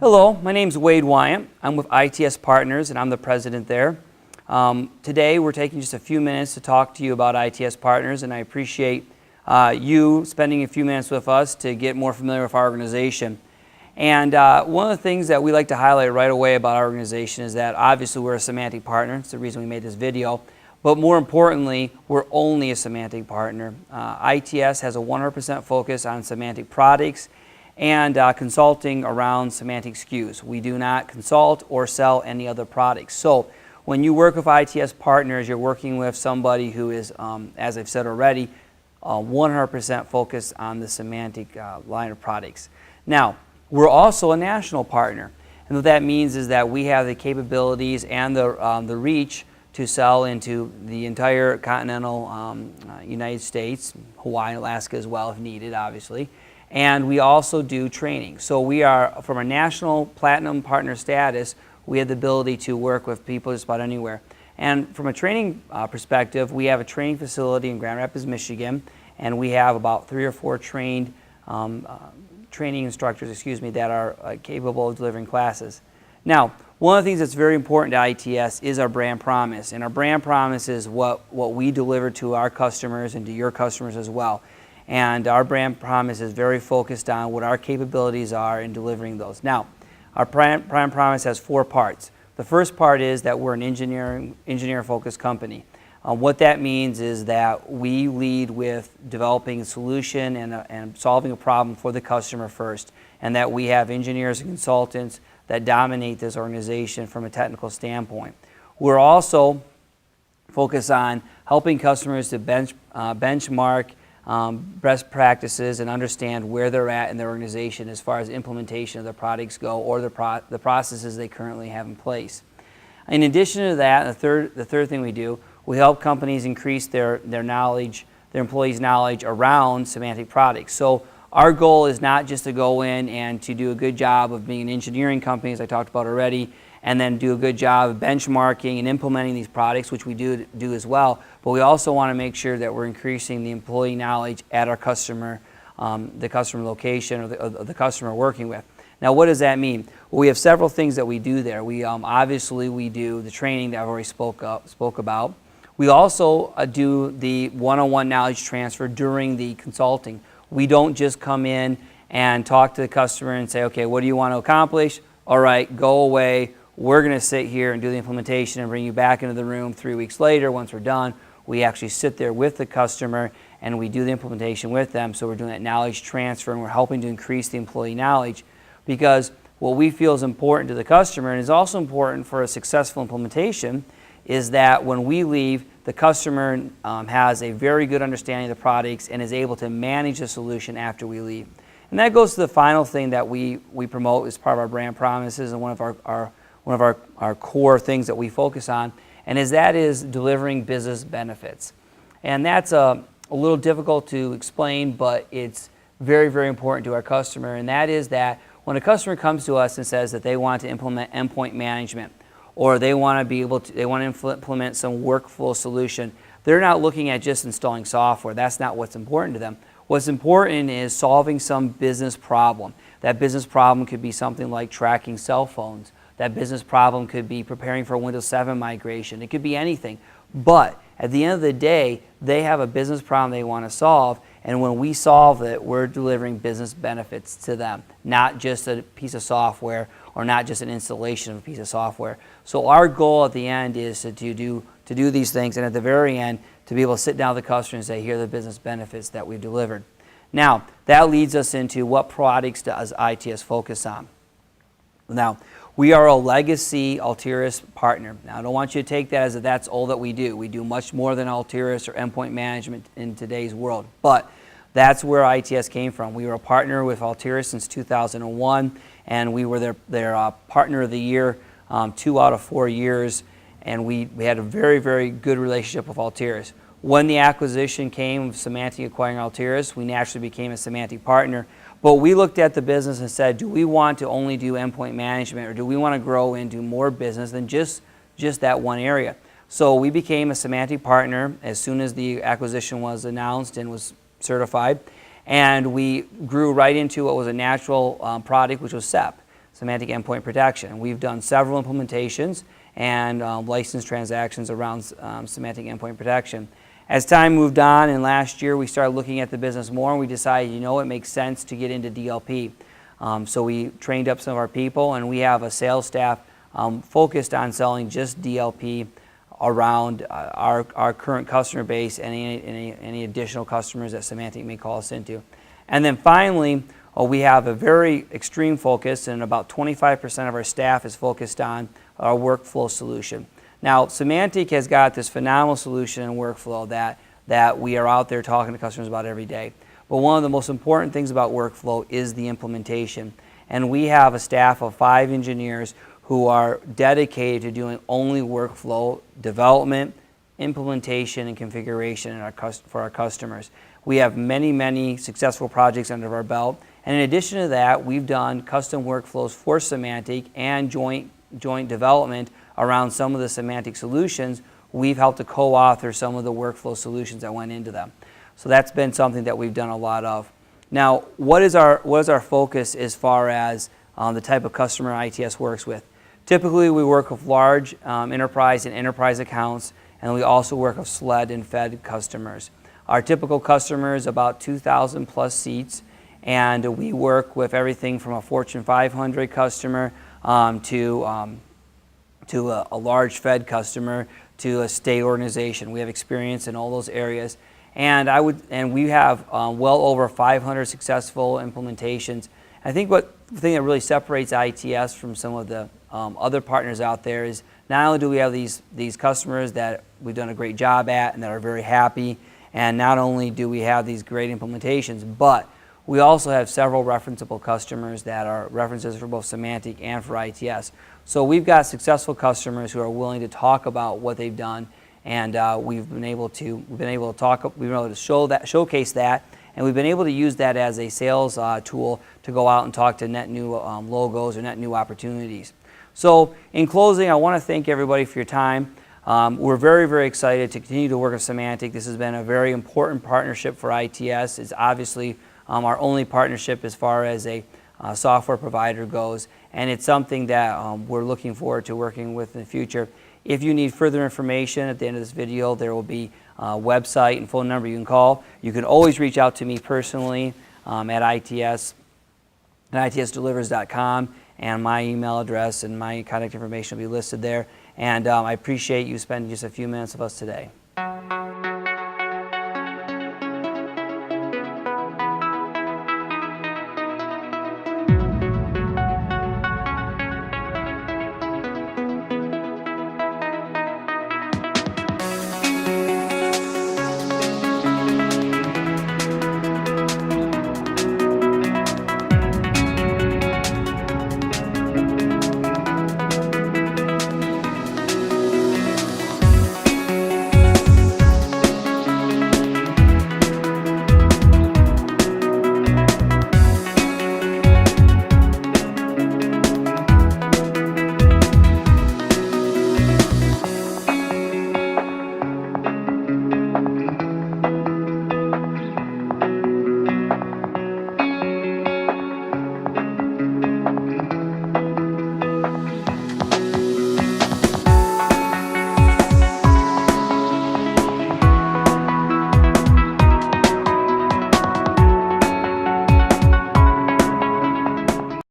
Hello, my name is Wyant. I'm with ITS Partners and I'm the president there. Today we're taking just a few minutes to talk to you about ITS Partners, and I appreciate you spending a few minutes with us to get more familiar with our organization. And one of the things that we like to highlight right away about our organization is that obviously we're a Symantec partner. It's the reason we made this video. But more importantly, we're only a Symantec partner. ITS has a 100% focus on Symantec products and consulting around Symantec SKUs. We do not consult or sell any other products. So when you work with ITS Partners, you're working with somebody who is, as I've said already, 100% focused on the Symantec line of products. Now, we're also a national partner. And what that means is that we have the capabilities and the reach to sell into the entire continental United States, Hawaii, Alaska as well if needed, obviously. And we also do training. So we are, from a national platinum partner status, we have the ability to work with people just about anywhere. And from a training perspective, we have a training facility in Grand Rapids, Michigan, and we have about 3 or 4 trained training instructors, that are capable of delivering classes. Now, one of the things that's very important to ITS is our brand promise. And our brand promise is what we deliver to our customers and to your customers as well. And our brand promise is very focused on what our capabilities are in delivering those. Now, our brand promise has 4 parts. The first part is that we're an engineer-focused company. What that means is that we lead with developing a solution and solving a problem for the customer first, and that we have engineers and consultants that dominate this organization from a technical standpoint. We're also focused on helping customers to benchmark best practices and understand where they're at in their organization as far as implementation of the products go or the processes they currently have in place. In addition to that, the third thing we do, we help companies increase their knowledge, their employees' knowledge around Symantec products. So our goal is not just to go in and to do a good job of being an engineering company, as I talked about already, and then do a good job of benchmarking and implementing these products, which we do as well. But we also want to make sure that we're increasing the employee knowledge at our customer, the customer location or the customer working with. Now, what does that mean? Well, we have several things that we do there. We obviously we do the training that I've already spoke about. We also do the one-on-one knowledge transfer during the consulting. We don't just come in and talk to the customer and say, okay, what do you want to accomplish? All right, go away. We're going to sit here and do the implementation and bring you back into the room 3 weeks later. Once we're done, we actually sit there with the customer and we do the implementation with them. So we're doing that knowledge transfer and we're helping to increase the employee knowledge, because what we feel is important to the customer and is also important for a successful implementation is that when we leave, the customer has a very good understanding of the products and is able to manage the solution after we leave. And that goes to the final thing that we promote as part of our brand promises and one of our core things that we focus on, and that is delivering business benefits. And that's a little difficult to explain, but it's very, very important to our customer, and that is that when a customer comes to us and says that they want to implement endpoint management, or they want to implement some workflow solution, they're not looking at just installing software. That's not what's important to them. What's important is solving some business problem. That business problem could be something like tracking cell phones. That business problem could be preparing for a Windows 7 migration. It could be anything. But at the end of the day, they have a business problem they want to solve, and when we solve it, we're delivering business benefits to them, not just a piece of software or not just an installation of a piece of software. So our goal at the end is to do these things, and at the very end, to be able to sit down with the customer and say, here are the business benefits that we've delivered. Now, that leads us into what products does ITS focus on. Now, we are a legacy Altiris partner. Now, I don't want you to take that as that's all that we do. We do much more than Altiris or endpoint management in today's world, but that's where ITS came from. We were a partner with Altiris since 2001, and we were their partner of the year 2 out of 4 years, and we had a very, very good relationship with Altiris. When the acquisition came of Symantec acquiring Altiris, we naturally became a Symantec partner. But we looked at the business and said, do we want to only do endpoint management, or do we want to grow into more business than just that one area? So we became a Symantec partner as soon as the acquisition was announced and was certified. And we grew right into what was a natural product, which was SEP. Symantec Endpoint Protection. We've done several implementations and license transactions around Symantec Endpoint Protection. As time moved on, and last year we started looking at the business more, and we decided, you know, it makes sense to get into DLP. So we trained up some of our people, and we have a sales staff focused on selling just DLP around our current customer base and any additional customers that Symantec may call us into. And then finally, we have a very extreme focus, and about 25% of our staff is focused on our workflow solution. Now, Symantec has got this phenomenal solution in workflow that we are out there talking to customers about every day. But one of the most important things about workflow is the implementation. And we have a staff of 5 engineers who are dedicated to doing only workflow development, implementation, and configuration for our customers. We have many, many successful projects under our belt. And in addition to that, we've done custom workflows for Symantec and joint development around some of the Symantec solutions. We've helped to co-author some of the workflow solutions that went into them. So that's been something that we've done a lot of. Now, what is our focus as far as the type of customer ITS works with? Typically, we work with large enterprise and enterprise accounts, and we also work with SLED and Fed customers. Our typical customer is about 2,000 plus seats, and we work with everything from a Fortune 500 customer to a large Fed customer to a state organization. We have experience in all those areas, and we have well over 500 successful implementations. I think the thing that really separates ITS from some of the other partners out there is not only do we have these customers that we've done a great job at and that are very happy, and not only do we have these great implementations, but we also have several referenceable customers that are references for both Symantec and for ITS. So we've got successful customers who are willing to talk about what they've done, and we've been able to showcase that, and we've been able to use that as a sales tool to go out and talk to net new logos or net new opportunities. So in closing, I want to thank everybody for your time. We're very, very excited to continue to work with Symantec. This has been a very important partnership for ITS. It's obviously our only partnership as far as a software provider goes, and it's something that we're looking forward to working with in the future. If you need further information at the end of this video, there will be a website and phone number you can call. You can always reach out to me personally at ITS, at itsdelivers.com, and my email address and my contact information will be listed there. And I appreciate you spending just a few minutes with us today.